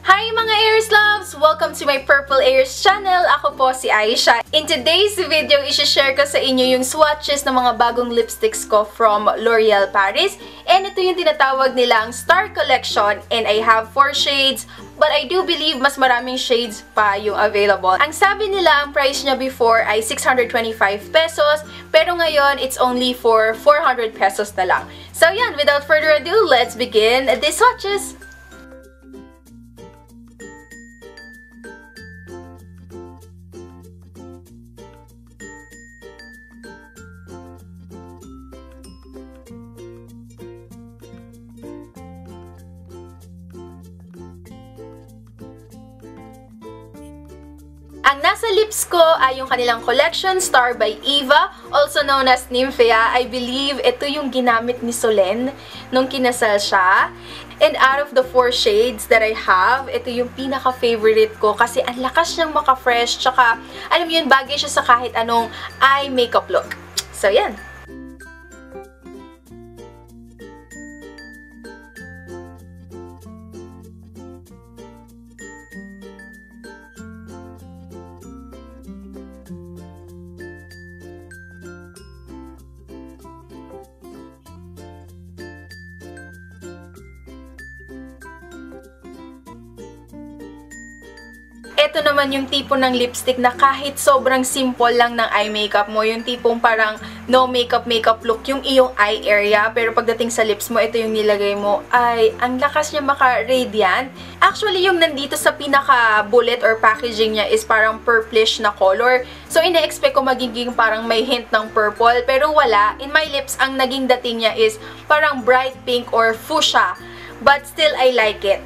Hi mga Aries Loves! Welcome to my Purple Aries channel. Ako po si Aisha. In today's video, isi-share ko sa inyo yung swatches ng mga bagong lipsticks ko from L'Oreal Paris. And ito yung tinatawag nilang Star Collection. And I have 4 shades. But I do believe mas maraming shades pa yung available. Ang sabi nila, ang price niya before ay 625 pesos. Pero ngayon, it's only for 400 pesos na lang. So yan, without further ado, let's begin these swatches! Ang nasa lips ko ay yung kanilang collection, Star by Eva, also known as Nymphea. I believe ito yung ginamit ni Solen nung kinasal siya. And out of the 4 shades that I have, ito yung pinaka-favorite ko kasi ang lakas niyang maka-fresh, tsaka alam yun, bagay siya sa kahit anong eye makeup look. So yan. Ito naman yung tipo ng lipstick na kahit sobrang simple lang ng eye makeup mo, yung tipong parang no makeup look yung iyong eye area, pero pagdating sa lips mo, ito yung nilagay mo, ay ang lakas niya maka-radiant. Actually, yung nandito sa pinaka-bullet or packaging niya is parang purplish na color. So, ina-expect ko magiging parang may hint ng purple, pero wala. In my lips, ang naging dating niya is parang bright pink or fuchsia. But still, I like it.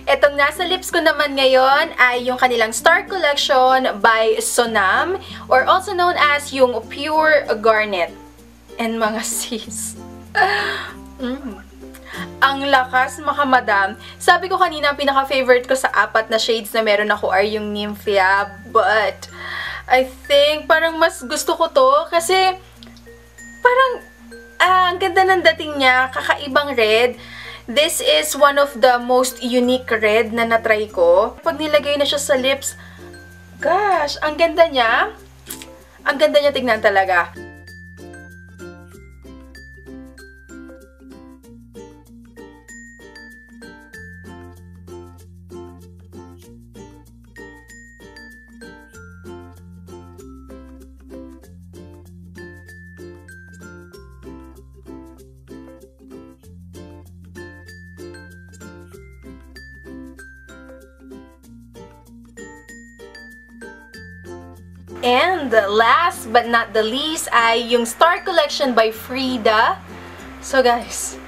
Etong nasa lips ko naman ngayon ay yung kanilang Star Collection by Sonam, or also known as yung Pure Garnet. And mga sis. Ang lakas, makamadam. Sabi ko kanina, pinaka-favorite ko sa 4 na shades na meron ako ay yung Nymphea. But, I think parang mas gusto ko to kasi parang ang ganda ng dating niya, kakaibang red. This is one of the most unique red na natry ko. Pag nilagay na siya sa lips, gosh, ang ganda niya. Ang ganda niya tignan talaga. And last but not the least ay yung Star Collection by Frida. So guys,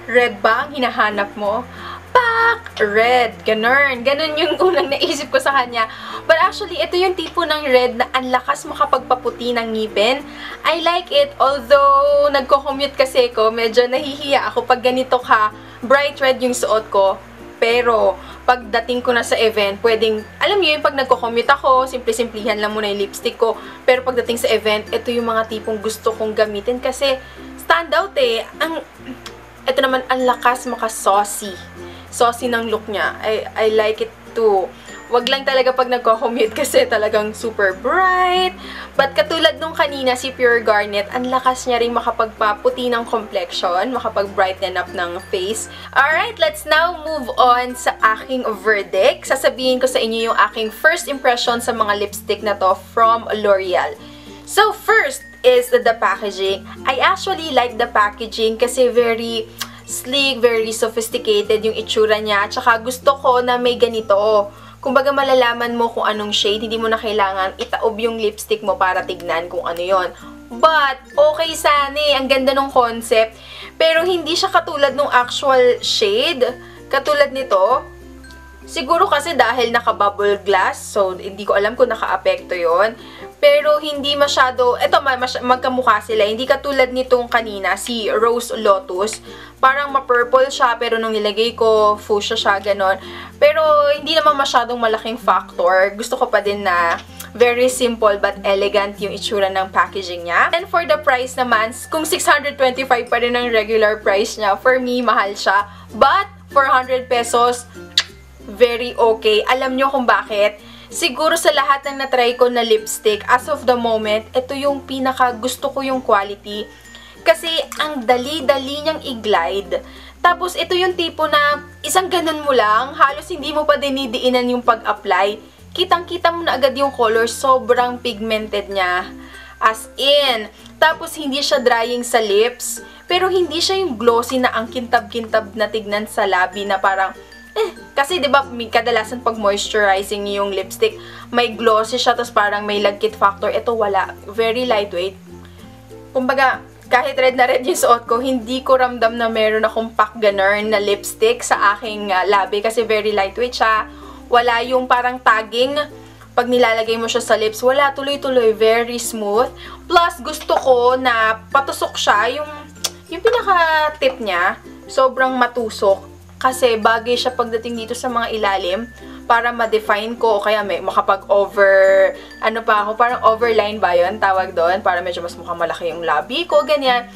red ba ang hinahanap mo? Pak! Red! Ganun yung unang naisip ko sa kanya. But actually, ito yung tipo ng red na ang lakas makapagpaputi ng ngipin. I like it, although nagko-commute kasi ko, medyo nahihiya ako pag ganito ka, bright red yung suot ko. Pero, pagdating ko na sa event, pwedeng, alam niyo yung pag nagko-commute ako, simple-simplihan lang muna yung lipstick ko. Pero pagdating sa event, ito yung mga tipong gusto kong gamitin kasi stand out eh. Ito naman, ang lakas maka-saucy. Saucy ng look niya. I like it too. Wag lang talaga pag nagko-commute kasi talagang super bright. But katulad nung kanina, si Pure Garnet, ang lakas niya rin makapagpaputi ng complexion, makapag-brighten up ng face. Alright, let's now move on sa aking verdict. Sasabihin ko sa inyo yung aking first impression sa mga lipstick na to from L'Oreal. So, first is the packaging. I actually like the packaging kasi very sleek, very sophisticated yung itsura niya. Tsaka gusto ko na may ganito. Kumbaga malalaman mo kung anong shade, hindi mo na kailangan itaob yung lipstick mo para tignan kung ano yon. But, okay sana eh. Ang ganda ng concept. Pero hindi siya katulad ng actual shade. Katulad nito, Siguro kasi dahil naka-bubble glass, so hindi ko alam kung naka-apekto yon. Pero hindi masyado, eto magkamukha sila, hindi katulad nitong kanina, si Rose Lotus. Parang ma-purple siya, pero nung nilagay ko, fuchsia siya, ganon. Pero hindi naman masyadong malaking factor. Gusto ko pa din na very simple but elegant yung itsura ng packaging niya. And for the price naman, kung 625 pa rin ang regular price niya, for me, mahal siya. But, 400 pesos, very okay. Alam nyo kung bakit? Siguro sa lahat ng natry ko na lipstick, as of the moment, ito yung pinaka gusto ko yung quality. Kasi ang dali-dali niyang i-glide. Tapos ito yung tipo na isang ganun mo lang, halos hindi mo pa dinidiinan yung pag-apply. Kitang-kita mo na agad yung color, sobrang pigmented niya. As in. Tapos hindi siya drying sa lips, pero hindi siya yung glossy na ang kintab-kintab na tignan sa labi na parang kasi 'di ba kadalasan pag moisturizing yung lipstick, may glossy siya tapos parang may lagkit factor. Ito wala, very lightweight. Kumbaga, kahit red na red yung suot ko, hindi ko ramdam na meron akong pack ganun na lipstick sa aking labi kasi very lightweight siya. Wala yung parang tagging pag nilalagay mo siya sa lips, wala, tuloy-tuloy, very smooth. Plus, gusto ko na patusok siya, yung pinaka-tip niya, sobrang matusok. Kasi bagay siya pagdating dito sa mga ilalim para ma-define ko o kaya may makapag-over, ano pa ako, parang overline ba yun, tawag doon, para medyo mas mukhang malaki yung labi ko, ganyan.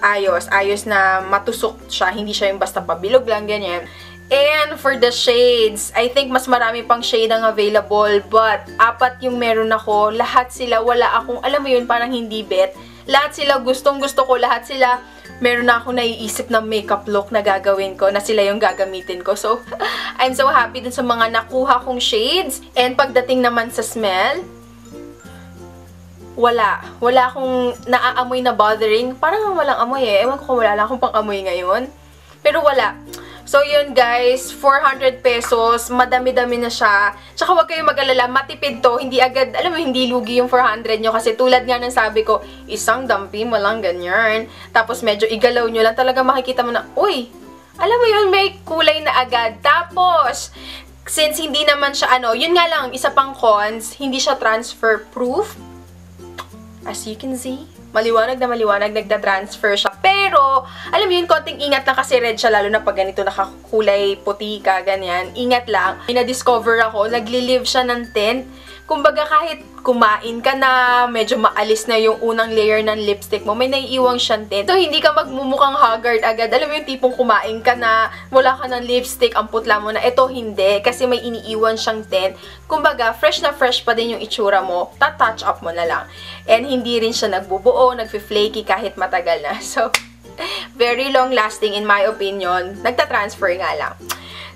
Ayos na matusok siya, hindi siya yung basta pabilog lang, ganyan. And for the shades, I think mas marami pang shade ang available, but 4 yung meron ako, lahat sila, wala akong, alam mo yun, parang hindi bet. Lahat sila gustong-gusto ko, lahat sila meron na akong naiisip na makeup look na gagawin ko, na sila yung gagamitin ko. So, I'm so happy dun sa mga nakuha kong shades. And pagdating naman sa smell, wala. Wala akong naaamoy na bothering. Parang walang amoy eh. Ewan ko kung wala lang akong pang-amoy ngayon. Pero wala. So, yun guys, 400 pesos, madami-dami na siya. Tsaka huwag kayong mag-alala, matipid to, hindi agad, alam mo, hindi lugi yung 400 nyo. Kasi tulad nga ng sabi ko, isang dampi mo lang, ganyan. Tapos medyo igalaw nyo lang, talaga makikita mo na, uy, alam mo yun, may kulay na agad. Tapos, since hindi naman siya, yun nga lang, isa pang cons, hindi siya transfer proof. As you can see, maliwanag na maliwanag, nagda-transfer siya. Pero, alam mo yun, konting ingat lang kasi red siya, lalo na pag ganito nakakulay puti ka, ganyan. Ingat lang. Na-discover ako, nagli-leave siya ng tint. Kumbaga kahit kumain ka na, medyo maalis na yung unang layer ng lipstick mo, may naiiwang siyang tint. So, hindi ka magmumukhang haggard agad. Alam mo yung tipong kumain ka na, wala ka ng lipstick, ang putla mo na. Ito hindi, kasi may iniiwan siyang tint. Kumbaga, fresh na fresh pa din yung itsura mo, touch up mo na lang. And hindi rin siya nagbubuo, nagfi-flaky kahit matagal na. So, very long lasting in my opinion. Nagta-transfer nga lang.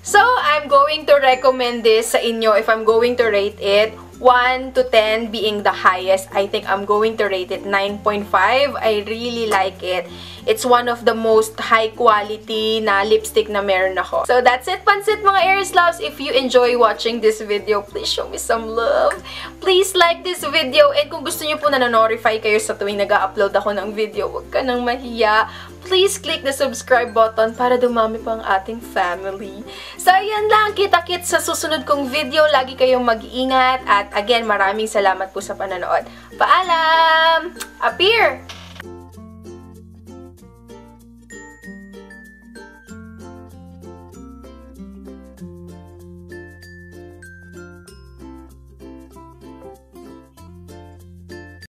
So, I'm going to recommend this sa inyo if I'm going to rate it. 1 to 10 being the highest, I think I'm going to rate it 9.5. I really like it. It's one of the most high quality na lipstick na meron ako. So that's it, pansit mga Aries Loves. If you enjoy watching this video, please show me some love. Please like this video. And kung gusto niyo po na notify kayo sa tuwing nag-upload ako ng video, huwag ka nang mahiya. Please click the subscribe button para dumami pa ang ating family. So, yan lang. Kita-kits sa susunod kong video. Lagi kayong mag-iingat. At again, maraming salamat po sa panonood. Paalam! Appear!